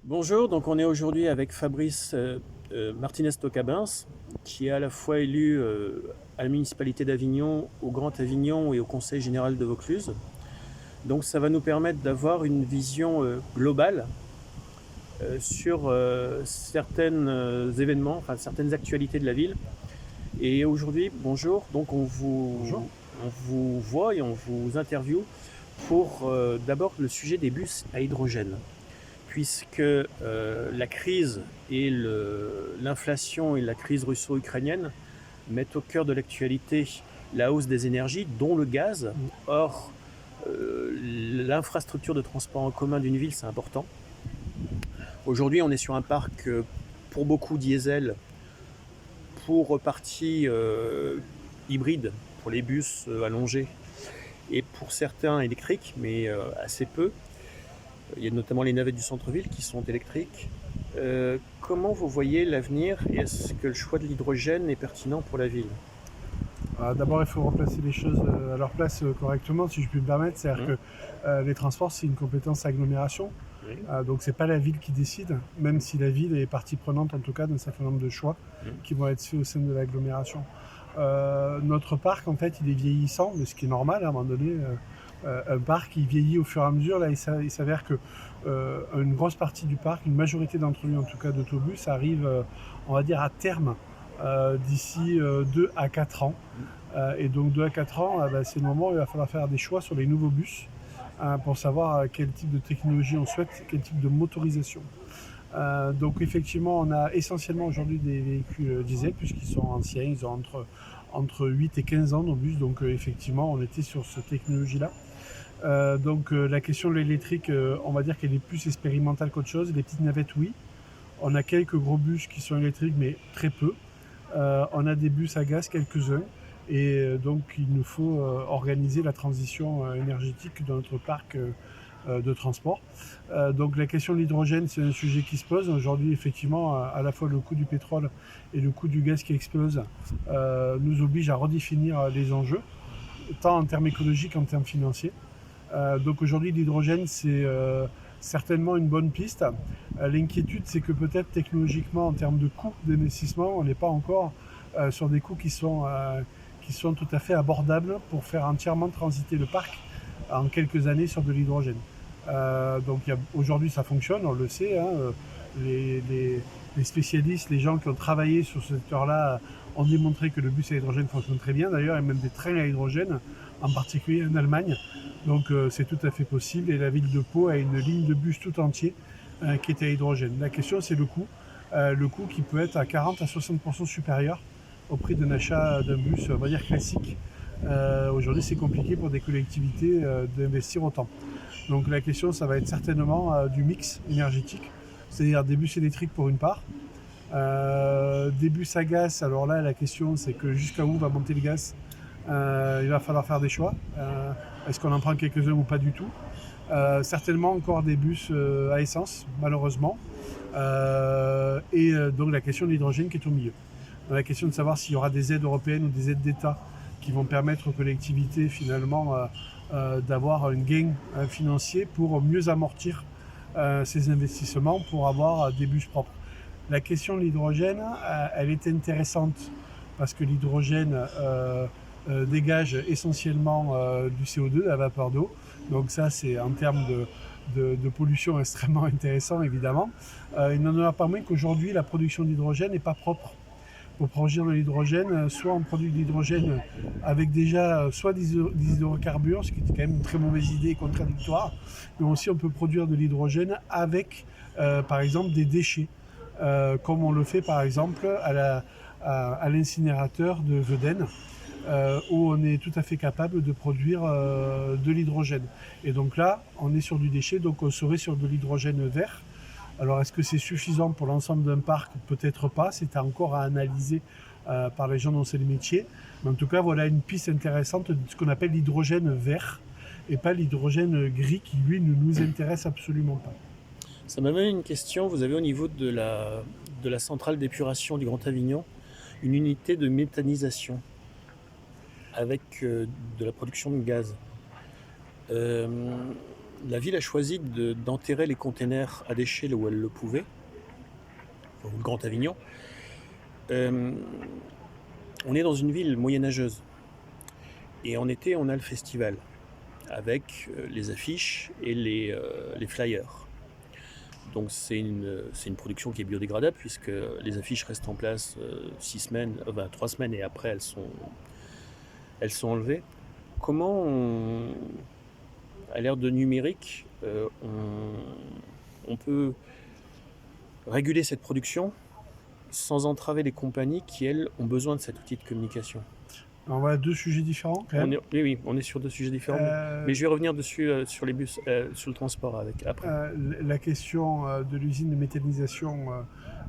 Bonjour, donc on est aujourd'hui avec Fabrice Martinez-Tocabins, qui est à la fois élu à la municipalité d'Avignon, au Grand Avignon et au Conseil général de Vaucluse. Donc ça va nous permettre d'avoir une vision globale sur certains événements, enfin certaines actualités de la ville. Et aujourd'hui, bonjour, donc Bonjour. on vous voit et on vous interviewe pour d'abord le sujet des bus à hydrogène, puisque la crise et l'inflation et la crise russo-ukrainienne mettent au cœur de l'actualité la hausse des énergies, dont le gaz. Mm. Or, l'infrastructure de transport en commun d'une ville, c'est important. Aujourd'hui, on est sur un parc pour beaucoup diesel, pour partie hybride, pour les bus allongés, et pour certains électriques, mais assez peu. Il y a notamment les navettes du centre-ville qui sont électriques. Comment vous voyez l'avenir et est-ce que le choix de l'hydrogène est pertinent pour la ville? D'abord, il faut replacer les choses à leur place correctement, si je puis me permettre. C'est-à-dire que les transports, c'est une compétence agglomération. Oui. Donc, c'est pas la ville qui décide, même si la ville est partie prenante, en tout cas, d'un certain nombre de choix qui vont être faits au sein de l'agglomération. Notre parc, en fait, il est vieillissant, mais ce qui est normal, à un moment donné. Un parc, il vieillit au fur et à mesure. Là, il s'avère que une grosse partie du parc, une majorité d'entre eux, en tout cas d'autobus, arrive, on va dire, à terme d'ici 2 à 4 ans. Et donc 2 à 4 ans, c'est le moment où il va falloir faire des choix sur les nouveaux bus pour savoir quel type de technologie on souhaite, quel type de motorisation. Donc effectivement, on a essentiellement aujourd'hui des véhicules diesel puisqu'ils sont anciens, ils ont entre 8 et 15 ans nos bus, donc effectivement on était sur cette technologie-là. Donc la question de l'électrique, on va dire qu'elle est plus expérimentale qu'autre chose. Les petites navettes, oui. On a quelques gros bus qui sont électriques, mais très peu. On a des bus à gaz, quelques-uns. Et donc il nous faut organiser la transition énergétique de notre parc de transport. Donc la question de l'hydrogène, c'est un sujet qui se pose. Aujourd'hui, effectivement, à la fois le coût du pétrole et le coût du gaz qui explose nous obligent à redéfinir les enjeux, tant en termes écologiques qu'en termes financiers. Donc aujourd'hui, l'hydrogène, c'est certainement une bonne piste. L'inquiétude, c'est que peut-être technologiquement, en termes de coûts d'investissement, on n'est pas encore sur des coûts qui sont tout à fait abordables pour faire entièrement transiter le parc en quelques années sur de l'hydrogène. Donc aujourd'hui, ça fonctionne, on le sait. Les, les- les spécialistes, les gens qui ont travaillé sur ce secteur-là ont démontré que le bus à hydrogène fonctionne très bien. D'ailleurs, il y a même des trains à hydrogène, en particulier en Allemagne. Donc c'est tout à fait possible. Et la ville de Pau a une ligne de bus tout entier qui est à hydrogène. La question, c'est le coût. Le coût qui peut être à 40 à 60% supérieur au prix d'un achat d'un bus, on va dire, classique. Aujourd'hui, c'est compliqué pour des collectivités d'investir autant. Donc la question, ça va être certainement du mix énergétique, c'est-à-dire des bus électriques pour une part, des bus à gaz. Alors là, la question, c'est que jusqu'à où va monter le gaz. Il va falloir faire des choix. Est-ce qu'on en prend quelques-uns ou pas du tout. Certainement encore des bus à essence, malheureusement. Donc la question de l'hydrogène qui est au milieu. La question de savoir s'il y aura des aides européennes ou des aides d'État qui vont permettre aux collectivités finalement d'avoir un gain financier pour mieux amortir ces investissements pour avoir des bus propres. La question de l'hydrogène, elle est intéressante parce que l'hydrogène dégage essentiellement du CO2, de la vapeur d'eau. Donc ça, c'est en termes de pollution extrêmement intéressant, évidemment. Il n'en a pas moins qu'aujourd'hui, la production d'hydrogène n'est pas propre. Pour produire de l'hydrogène, soit on produit de l'hydrogène avec déjà soit des hydrocarbures, ce qui est quand même une très mauvaise idée et contradictoire, mais aussi on peut produire de l'hydrogène avec, par exemple, des déchets, comme on le fait par exemple à l'incinérateur de Vedène, où on est tout à fait capable de produire de l'hydrogène. Et donc là, on est sur du déchet, donc on serait sur de l'hydrogène vert. Alors est-ce que c'est suffisant pour l'ensemble d'un parc? Peut-être pas, c'est encore à analyser par les gens dont c'est le métier. Mais en tout cas, voilà une piste intéressante de ce qu'on appelle l'hydrogène vert et pas l'hydrogène gris qui, lui, ne nous intéresse absolument pas. Ça m'amène une question. Vous avez au niveau de la centrale d'épuration du Grand Avignon une unité de méthanisation avec de la production de gaz. Euh, La ville a choisi d'enterrer les containers à déchets là où elle le pouvait, au Grand Avignon. Euh, on est dans une ville moyenâgeuse. Et en été, on a le festival, avec les affiches et les flyers. Donc c'est une production qui est biodégradable, puisque les affiches restent en place 3 semaines, et après elles sont enlevées. Comment à l'ère de numérique, on peut réguler cette production sans entraver les compagnies qui, elles, ont besoin de cet outil de communication? On va à deux sujets différents quand même. Oui, on est sur 2 sujets différents, mais je vais revenir dessus sur les bus, sur le transport après. La question de l'usine de méthanisation,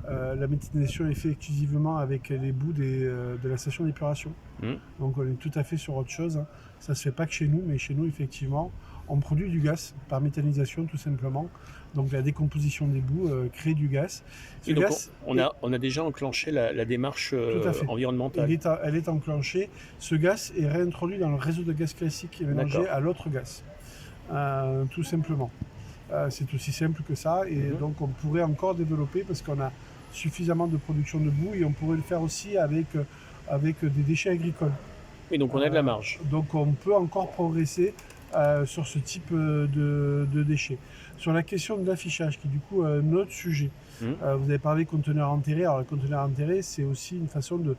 la méthanisation est faite exclusivement avec les bouts de la station d'épuration. Donc on est tout à fait sur autre chose, hein. Ça ne se fait pas que chez nous, mais chez nous, effectivement, on produit du gaz par méthanisation tout simplement. Donc la décomposition des bouts crée du gaz. Et donc on a déjà enclenché la démarche environnementale. Elle est enclenchée. Ce gaz est réintroduit dans le réseau de gaz classique et mélangé à l'autre gaz. Tout simplement. C'est aussi simple que ça. Et donc on pourrait encore développer parce qu'on a suffisamment de production de boue et on pourrait le faire aussi avec des déchets agricoles. Oui, donc on a de la marge. Donc on peut encore progresser sur ce type de déchets. Sur la question de l'affichage, qui est du coup un autre sujet. Vous avez parlé conteneurs enterrés. Alors, le conteneur enterré, c'est aussi une façon de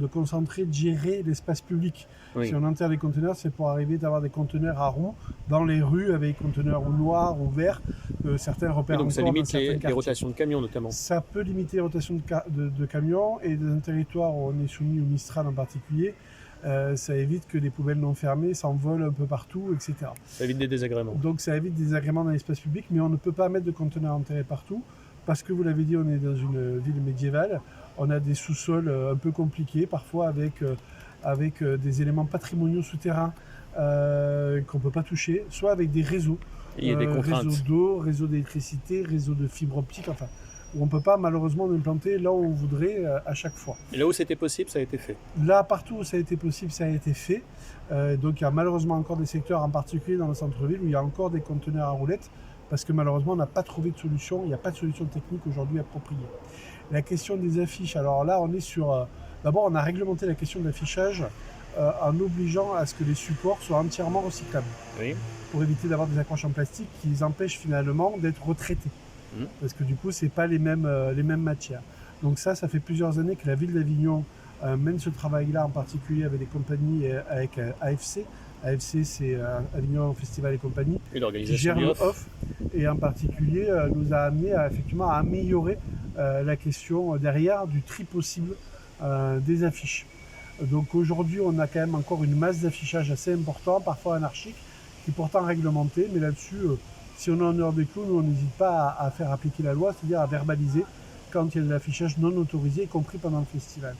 concentrer, de gérer l'espace public. Oui. Si on enterre les conteneurs, c'est pour arriver d'avoir des conteneurs à roues dans les rues avec des conteneurs ou noirs ou verts. Certains repèrent donc ça limite les rotations de camions notamment. Ça peut limiter les rotations de camions, et dans un territoire où on est soumis au Mistral en particulier, ça évite que les poubelles non fermées s'envolent un peu partout, etc. Ça évite des désagréments. Donc ça évite des désagréments dans l'espace public, mais on ne peut pas mettre de conteneurs enterrés partout, parce que vous l'avez dit, on est dans une ville médiévale, on a des sous-sols un peu compliqués, parfois avec des éléments patrimoniaux souterrains qu'on ne peut pas toucher, soit avec des réseaux. Il y a des contraintes. Réseau d'eau, réseau d'électricité, réseau de fibre optique, enfin, où on ne peut pas malheureusement implanter là où on voudrait à chaque fois. Et là où c'était possible, ça a été fait. Là, partout où ça a été possible, ça a été fait. Donc il y a malheureusement encore des secteurs, en particulier dans le centre-ville, où il y a encore des conteneurs à roulettes, parce que malheureusement on n'a pas trouvé de solution, il n'y a pas de solution technique aujourd'hui appropriée. La question des affiches, alors là on est sur... D'abord on a réglementé la question de l'affichage en obligeant à ce que les supports soient entièrement recyclables. Oui. Pour éviter d'avoir des accroches en plastique qui les empêchent finalement d'être retraités. Parce que du coup, ce n'est pas les mêmes matières. Donc ça fait plusieurs années que la ville d'Avignon mène ce travail-là, en particulier avec des compagnies, avec AFC. AFC, c'est Avignon Festival et compagnie, qui gère le off, et en particulier nous a amené effectivement à améliorer la question derrière du tri possible des affiches. Donc aujourd'hui, on a quand même encore une masse d'affichage assez importante, parfois anarchique, qui est pourtant réglementée, mais là-dessus, si on est en dehors des clous, nous on n'hésite pas à faire appliquer la loi, c'est-à-dire à verbaliser quand il y a de l'affichage non autorisé, y compris pendant le festival.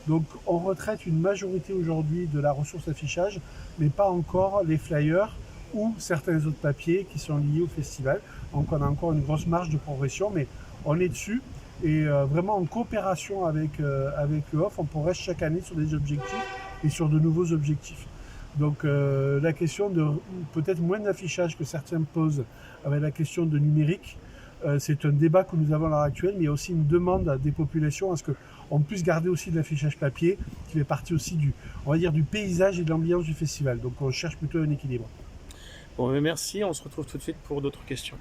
Donc on retraite une majorité aujourd'hui de la ressource affichage, mais pas encore les flyers ou certains autres papiers qui sont liés au festival. Donc on a encore une grosse marge de progression, mais on est dessus. Et vraiment en coopération avec le OFF, on progresse chaque année sur des objectifs et sur de nouveaux objectifs. Donc la question de peut-être moins d'affichage que certains posent avec la question de numérique, c'est un débat que nous avons à l'heure actuelle, mais il y a aussi une demande des populations à ce qu'on puisse garder aussi de l'affichage papier, qui fait partie aussi du paysage et de l'ambiance du festival. Donc on cherche plutôt un équilibre. Bon, merci, on se retrouve tout de suite pour d'autres questions.